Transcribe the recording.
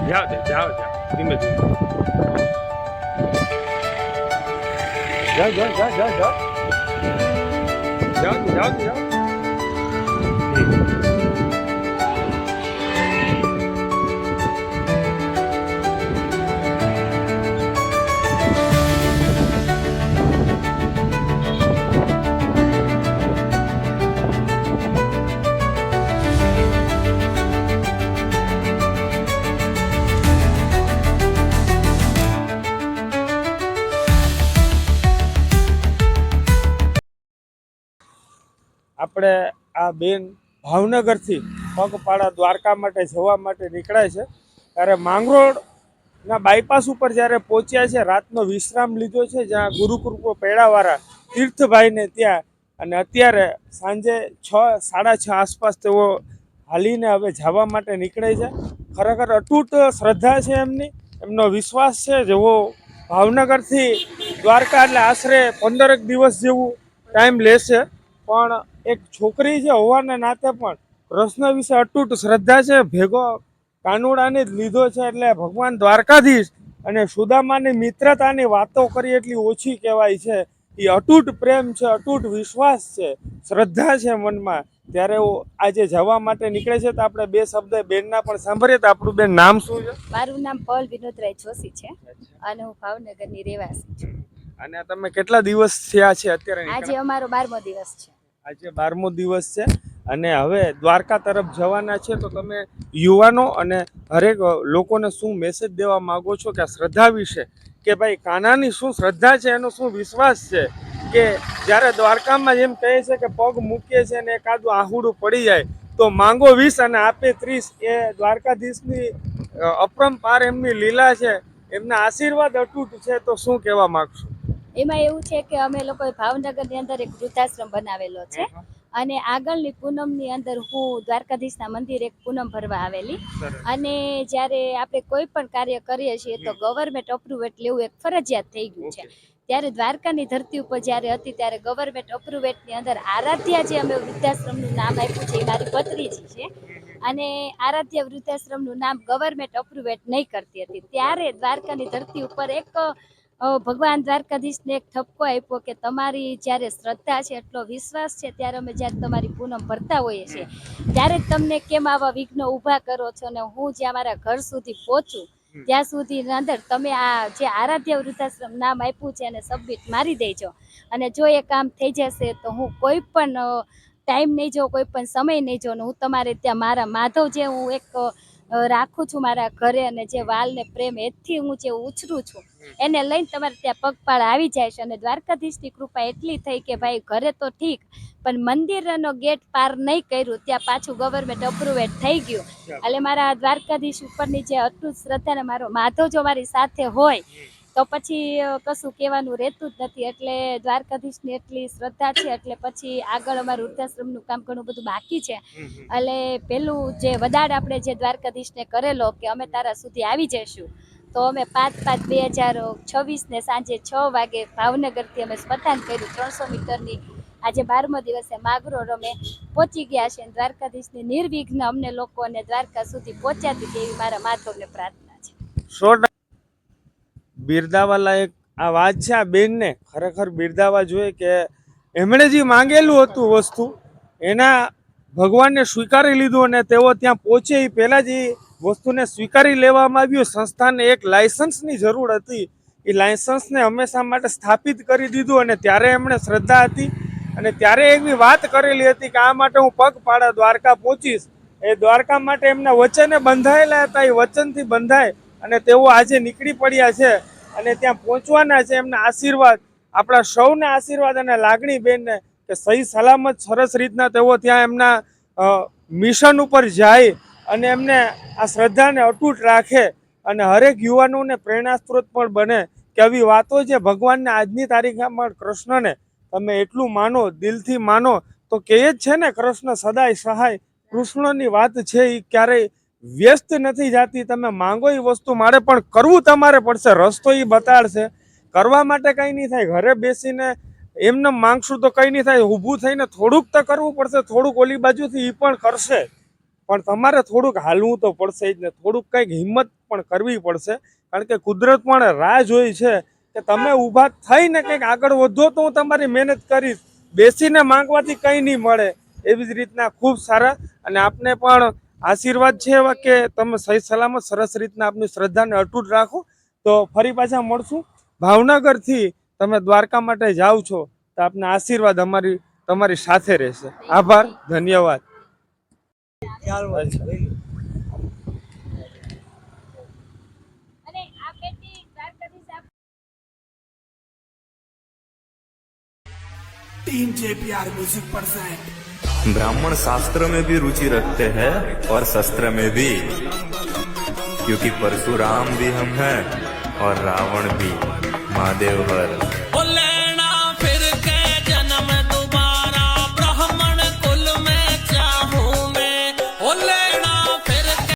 જાઓ દે જાઓ જાઓ ધીમે ધીમે જાઓ જાઓ જાઓ જાઓ જાઓ જાઓ જાઓ જાઓ આપણે આ બેન ભાવનગરથી પગપાળા દ્વારકા માટે જવા માટે નીકળ્યા છે ત્યારે માંગરોળના બાયપાસ ઉપર જ્યારે પહોંચ્યા છે રાતનો વિશ્રામ લીધો છે જ્યાં ગુરુકૃપો પેડાવાળા તીર્થભાઈને ત્યાં અને અત્યારે સાંજે 6:30 આસપાસ તેઓ હાલીને હવે જવા માટે નીકળે છે ખરેખર અતૂટ શ્રદ્ધા છે એમનો વિશ્વાસ છે જેવો ભાવનગરથી દ્વારકા એટલે આશરે 15 દિવસ જેવું ટાઈમ લેશે પણ એક છોકરી છે હોવાના નાતે પણ કૃષ્ણ વિશે અતૂટ શ્રદ્ધા છે ભેગો કાનુડાને જ લીધો છે એટલે ભગવાન દ્વારકાધીશ અને સુદામાની મિત્રતાની વાતો કરી એટલી ઓછી કહેવાય છે એ અતૂટ પ્રેમ છે અતૂટ વિશ્વાસ છે શ્રદ્ધા છે મનમાં ત્યારે આજે જવા માટે નીકળે છે તો આપણે બે શબ્દ બેનના પણ સાંભળીએ તો આપણું બેન નામ શું છે? મારું નામ પલ વિનોદરાય જોશી છે અને હું ભાવનગરની રહેવાસી છું. અને તમે કેટલા દિવસ થયા છે અત્યારે? આજે અમારો 12મો દિવસ છે. આજે 12મો દિવસ છે અને હવે દ્વારકા તરફ જવાના છે તો તમે યુવાનો અને હરેક લોકોને શું મેસેજ દેવા માંગો છો કે શ્રદ્ધા વિશે કે ભાઈ કાનાની શું શ્રદ્ધા છે એનો શું વિશ્વાસ છે કે જ્યારે દ્વારકામાં જેમ કહે છે કે પગ મૂકીએ છે ને એકાદું આહુડું પડી જાય તો માંગો 20 અને આપે 30 એ દ્વારકાધીશની અપરંપાર એમની લીલા છે એમના આશીર્વાદ અતૂટ છે તો શું કહેવા માંગશો? એમાં એવું છે કે અમે લોકો ભાવનગરની અંદર એક વૃદ્ધાશ્રમ બનાવેલો છે અને આગળની પૂનમની અંદર હું દ્વારકાધીશના મંદિરે એક પૂનમ ભરવા આવેલી અને જ્યારે આપણે કોઈ પણ કાર્ય કરીએ છીએ તો ગવર્મેન્ટ અપ્રુવેટ લેવું એક ફરજિયાત થઈ ગયું છે. ત્યારે દ્વારકાની ધરતી ઉપર જ્યારે હતી ત્યારે ગવર્મેન્ટ અપ્રુવેટની અંદર આરાધ્યા જે અમે વૃદ્ધાશ્રમનું નામ આપ્યું છે એ મારી ભત્રીજી છે અને આરાધ્યા વૃદ્ધાશ્રમનું નામ ગવર્મેન્ટ અપ્રુવેટ નહીં કરતી હતી ત્યારે દ્વારકાની ધરતી ઉપર એક ભગવાન દ્વારકાધીશને એક ઠપકો આપ્યો કે તમારી જ્યારે શ્રદ્ધા છે એટલો વિશ્વાસ છે ત્યારે અમે જ્યારે તમારી પૂનમ ભરતા હોઈએ છીએ ત્યારે તમને કેમ આવા વિઘ્નો ઊભા કરો છો ને હું જ્યાં મારા ઘર સુધી પહોંચું ત્યાં સુધી અંદર તમે આ જે આરાધ્ય વૃદ્ધાશ્રમ નામ આપ્યું છે એને સબમિટ મારી દેજો અને જો એ કામ થઈ જશે તો હું કોઈ પણ ટાઈમ નહીં જો કોઈ પણ સમય નહીં જો ને હું તમારે ત્યાં મારા માધવ જે હું એક રાખું છું મારા ઘરે અને જે વાલને પ્રેમ એથી હું જે ઉછરું છું એને લઈને તમારે ત્યાં પગપાળા આવી જાય છે અને દ્વારકાધીશની કૃપા એટલી થઈ કે ભાઈ ઘરે તો ઠીક પણ મંદિરનો ગેટ પાર નહીં કર્યું ત્યાં પાછું ગવર્મેન્ટ અપ્રુવેટ થઈ ગયું એટલે મારા દ્વારકાધીશ ઉપરની જે અતૂટ શ્રદ્ધા ને મારો માધવ જો મારી સાથે હોય તો પછી કશું કહેવાનું રહેતું જ નથી એટલે દ્વારકાધીશની એટલી શ્રદ્ધા છે એટલે પછી આગળ અમારું વૃદ્ધાશ્રમનું કામ ઘણું બધું બાકી છે એટલે પેલું જે વદાડ આપણે જે દ્વારકાધીશને કરેલો કે અમે તારા સુધી આવી જઈશું તો અમે 5/5/2026 ને સાંજે 6 વાગે ભાવનગરથી અમે સ્મશાન કર્યું 300 મીટરની આજે 12મો દિવસે માંગરોળ અમે પહોંચી ગયા છે દ્વારકાધીશની નિર્વિઘ્ન અમને લોકોને દ્વારકા સુધી પહોંચાડી તેવી મારા માધવને પ્રાર્થના છે. બિરદાવા લાયક આ વાત છે આ બેનને ખરેખર બિરદાવા જોઈએ કે એમણે જે માંગેલું હતું વસ્તુ એના ભગવાનને સ્વીકારી લીધું અને તેઓ ત્યાં પહોંચે એ પહેલાં જ એ વસ્તુને સ્વીકારી લેવામાં આવ્યું. સંસ્થાને એક લાયસન્સની જરૂર હતી એ લાયસન્સને હંમેશા માટે સ્થાપિત કરી દીધું અને ત્યારે એમણે શ્રદ્ધા હતી અને ત્યારે એવી વાત કરેલી હતી કે આ માટે હું પગપાળા દ્વારકા પહોંચીશ. એ દ્વારકા માટે એમના વચને બંધાયેલા હતા એ વચનથી બંધાય અને તેઓ આજે નીકળી પડ્યા છે અને ત્યાં પહોંચવાના છે. એમના આશીર્વાદ આપણા સૌના આશીર્વાદ અને લાગણી બેનને કે સહી સલામત સરસ રીતના તેઓ ત્યાં એમના મિશન ઉપર જાય અને એમને આ શ્રદ્ધાને અતૂટ રાખે અને હરેક યુવાનોને પ્રેરણા સ્ત્રોત પણ બને કે આવી વાતો જે ભગવાનને આજની તારીખમાં કૃષ્ણને તમે એટલું માનો દિલથી માનો તો કહે જ છે ને કૃષ્ણ સદાય સહાય. કૃષ્ણની વાત છે એ ક્યારેય વ્યસ્ત નથી જાતી. તમે માંગો એ વસ્તુ મારે પણ કરવું તમારે પડશે. રસ્તો એ બતાડશે. કરવા માટે કંઈ નહીં થાય. ઘરે બેસીને એમને માંગશું તો કંઈ નહીં થાય. ઊભું થઈને થોડુંક તો કરવું પડશે. થોડુંક ઓલી બાજુથી એ પણ કરશે પણ તમારે થોડુંક હાલવું તો પડશે જ ને. થોડુંક કંઈક હિંમત પણ કરવી પડશે, કારણ કે કુદરત પણ રાહ જોઈ છે કે તમે ઊભા થઈને કંઈક આગળ વધો તો હું તમારી મહેનત કરીશ, બેસીને માંગવાથી કંઈ નહીં મળે. એવી જ રીતના ખૂબ સારા, અને આપને પણ આશીર્વાદ છે એવા કે તમે સહી સલામત સરસ રીતના આપની શ્રદ્ધાને અતૂટ રાખો. તો ફરી પાછા મળશું. ભાવનગરથી તમે દ્વારકા માટે જાઓ છો તો આપના આશીર્વાદ તમારી સાથે રહેશે. આભાર, ધન્યવાદ. અને આ પેટી Dwarkadhish team JPR music present. ब्राह्मण शास्त्र में भी रुचि रखते हैं और शस्त्र में भी, क्योंकि परशुराम भी हम हैं और रावण भी। महादेव हर।